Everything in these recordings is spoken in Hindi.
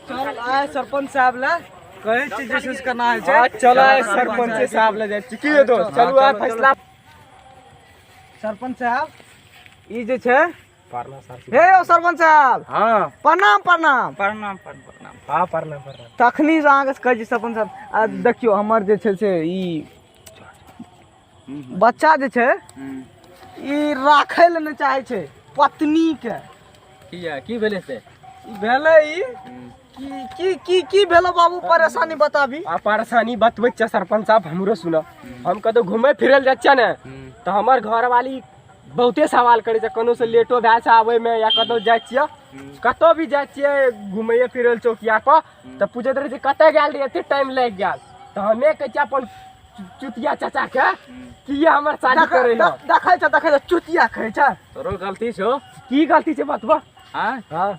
चल आए सरपंच साहब ला कहे छी जैसे करना है छे। चलो आए सरपंच साहब ले जाय छी की है दोस्त चलू आ फैसला। सरपंच साहब ई जे छे परना सर हे ओ सरपंच साहब हां प्रणाम प्रणाम प्रणाम प्रणाम हां प्रणाम प्रणाम तखनी से आगे कहे छी सरपंच साहब आ देखियो हमर जे छे से ई बच्चा जे छे ई राखे ले न चाहे छे पत्नी के किया की भेले से ई भेले ई की भेलो बाबू परेशानी बताबी। आ परेशानी बतबै छ सरपंच साहब हमरो सुनो हम कतो घूमे फिरल जाय छ ने तो हमर घर वाली बहुते सवाल करे छ कोनो से लेटो भै छ आवे में या कतो जाय छियै कतो भी जाय छियै घूमे फिरल चौकिया पर तो पूछत रहे कते गेल रे एते टाइम लाग गेल तो हमें कह छ अपन चुतिया चाचा के कि हमर शादी करे ल देखै छ चुतिया कहै छ तोरो गलती छो की गलती छै बतबा। हां हां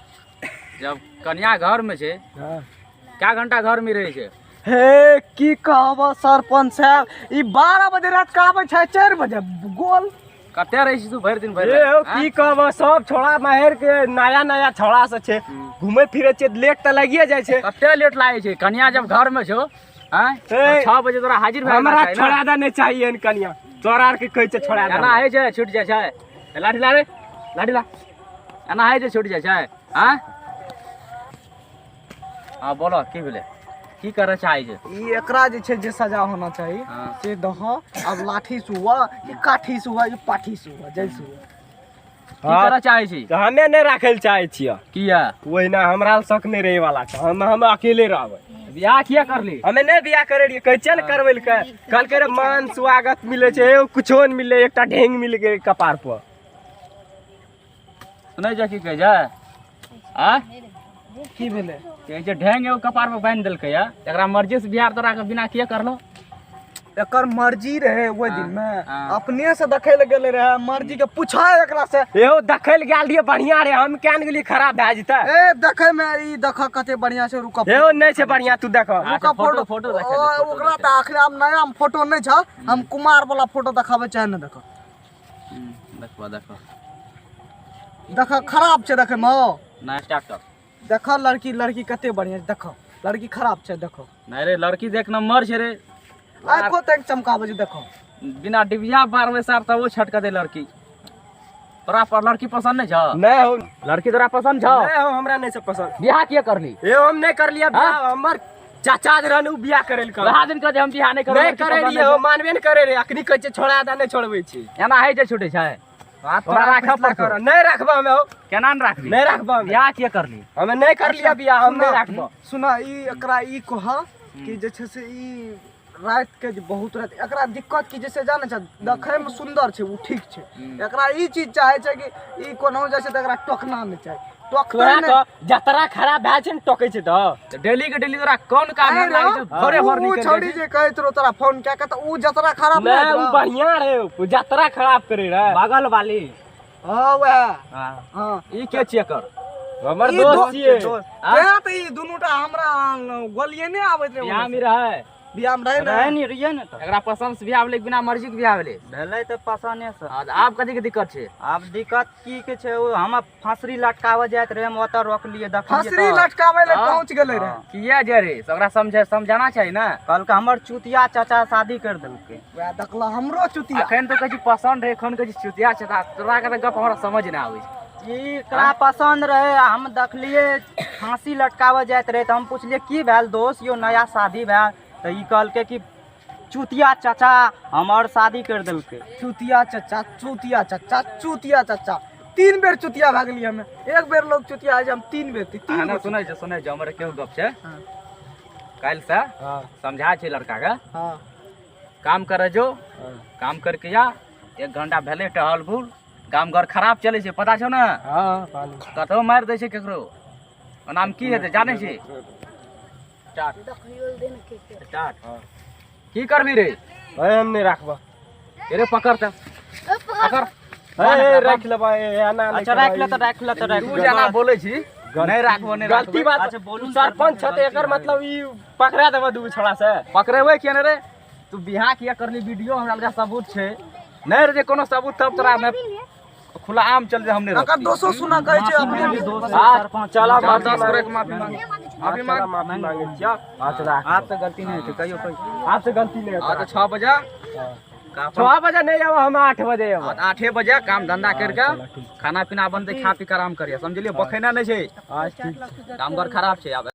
जब कन्या घर में छे क्या घंटा घर में रहे छे हे की कहब सरपंच साहब ई 12 बजे रात का आबै छै 4 बजे गोल कते रहे छी तू भर दिन भर ए ओ की कहब सब छोड़ा माहर के नया नया छोड़ा से छे घूमे फिरे छे लेट त लागिए जाय छे कते लेट लागे छे कन्या जब घर में छो हां 6 बजे तोरा हाजिर भए हमरा छोड़ा दा नहीं चाहिए कन्या तोरा आर के कहै छे छोड़ा दा एना है जे छूट जाय छै लाठी ला रे लाठी ला एना है जे छूट जाय छै हां हां बोलो की भेले की करे चाहे छे ई एकरा जे छै जे सजा होना चाहिए से दह अब लाठी से हुआ ई काठी से हुआ ई पाठी से हुआ जैसे हुआ की करे चाहे छी तो हमें नहीं राखे चाहे छियै किया वही ना हमरा शक नहीं रहे वाला छ हम अकेले रहबै बियाह किया करली हमें नहीं बियाह करे रहिए कहै छै न करबै के कल के मान स्वागत मिले छै कुछो न मिले एकटा ढेंग मिल गेल कपार पर सुनै जा की कह जा आ की भेले कहे छै ढेंग एगो कपार पे बांध देलकै या एकरा मर्जी से बियाह तोरा के बिना किए करलो एकर मर्जी रहे वो दिन में हाँ। अपने से देखे ले गेले रहे मर्जी के पूछा एकरा से एहो देखै ल गेल रहिए बढ़िया रे हम केन गेली खराब भै जते ए देखे में ई देख कते बढ़िया से रुका एहो नहीं छै बढ़िया तू देख रुका फोटो फोटो देखे ओकरा त आखिर अब नया फोटो नहीं छ हम कुमार वाला फोटो देखाबे चाहे न देख देखो देखो देख खराब छै देखे में ना स्टार्ट कर देख लड़की कते बढ़िया छै देख लड़की खराब छै देखो नहीं रे लड़की देख नंबर छे रे आंखों तक चमकावे छै देखो बिना डिबिया बारवे सार तब वो छटक दे लड़की तोरा पर लड़की पसंद नहीं छ नहीं हो लड़की तोरा पसंद छ नहीं हो हमरा नहीं से पसंद बियाह किए करली एहो हम नहीं कर लिया बियाह हमर चाचा जे रहनु बियाह करे ल वहा दिन कहे हम बियाह नहीं करब नहीं करे रहिए हो मानबे नहीं करे रे अखनी कहै छै छोड़ा दा नहीं छोड़बै छी एना है जे छूटे छै तोरा राखब कर नहीं राखबा हम हो केना न राखबी नहीं राखबा बियाह किए करली हमें नहीं कर लिया बियाह हम नहीं राखबा सुना ई एकरा ई कह कि जे छै से ई रात के जे बहुत रात एकरा दिक्कत की जैसे जाने छ देखे में सुंदर छै उ ठीक छै एकरा ई चीज चाहे छै कि ई कोनो जे छै त एकरा टोकना नहीं चाहे तोरा तो जतरा खराब भै छै न टोकै छै त डेली के डेली तोरा कौन काम लागे छै भोरे भोर उ निकल छोड़ी जे कहै तोरा तोरा फोन क्या कहता उ जतरा खराब नहीं उ बढ़िया रे उ जतरा खराब करे रे बगल वाली हां वह हां हां ई के छिए कर हमर दोस्त छिए क्या त ई दुनुटा हमरा गोलिये ने आबैत रे बियाह में रहे बियाह में रहे नहीं रहिए न त एकरा पसंद से बियाह भेलै बिना मर्जी के बियाह भेलै भेलै तऽ पसंदे से आब कथी के दिक्कत छै आब दिक्कत की के छै हम फांसरी लटकावे जात रहे हम ओतऽ रोक लिए देखलिए फसरी लटकावे ले पहुंच गेले रे किया जे रे ओकरा समझाना चाहिए ना कल के हमर चुतिया चाचा शादी कर देलकै वह देखला हमरो चुतिया अखन तो कहै पसंद रहे एखन कहै चुतिया छै तोरा के गप हमरा समझ ना आबै छै ई एकरा पसंद रहे हम देखलिए फांसी लटकावे जात रहे तऽ हम पूछलिए की भेल दोस्त यो नया शादी भेल तऽ ई कहलकै कि चुतिया चाचा हमर शादी कर देलकै चुतिया चाचा 3 बेर चुतिया भ गेलिए हमें एक बेर लोग चुतिया है हम 3 बेर 3 ना सुनै छै हमर केहू गप छै काल से समझा छै लड़का के हां काम करे जो काम करके या 1 घंटा भेले टहल बुल काम घर खराब चले छै पता छौ ना हां कतो मार दे छै केकरो नाम की हेते जाने छी स्टार्ट की करबी रे हम नहीं राखबा रे पकड़ त पकड़ ए राख लेबा एना अच्छा राख ले तऽ तू जना बोलै छी नहीं राखबो नहीं गलती बात अच्छा बोलू सरपंच छ त एकर मतलब ई पकड़ा देबा दू छोड़ा से पकड़ेबै किया रे तू बियाह किया करली वीडियो हमरा लगा सबूत छै नहीं रे कोनो सबूत तब तोरा में खुला आम चल जे हमने अगर दोस्तों सुना कहै छै अपने दोस्त हां सरपंच चला बर्दाश्त करे के माफी मांग माफी मांग माफी मांगे छियै अच्छा आपसे गलती नहीं थी कहियो कोई आपसे गलती नहीं हाँ तो 6 बजे 6 बजे नहीं आबो हम 8 बजे आबो 8 बजे काम धंधा करके खाना पीना बनते खा पी के आराम करिए समझलिए बखेना नहीं छै आज ठीक काम घर खराब छै आब